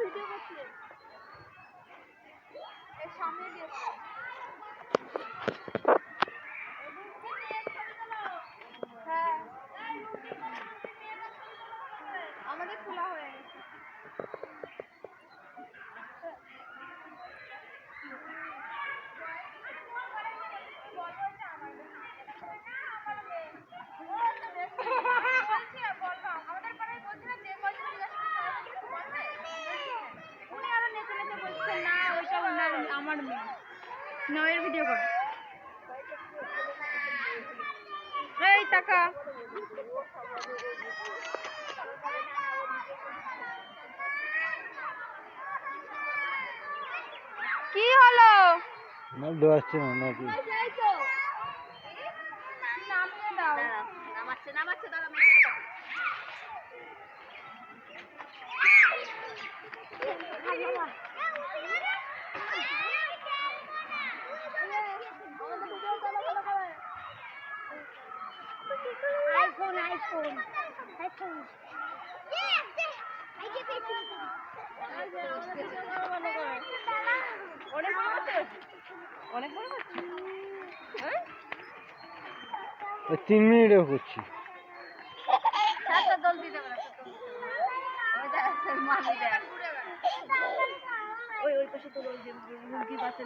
Video করছি সামনে দিয়ে হ্যাঁ আমাদের খোলা হয়ে গেছে আমার মেয়ে নয়ের ভিডিও কর এই টাকা কি হলো না দোয়াচ্ছে নাকি নামিয়ে দাও নামাচ্ছে দাঁড়া iPhone. অনেক 3 মিনিটে করছি ওই পাশে তো ওই যে মুরগি বাচ্চা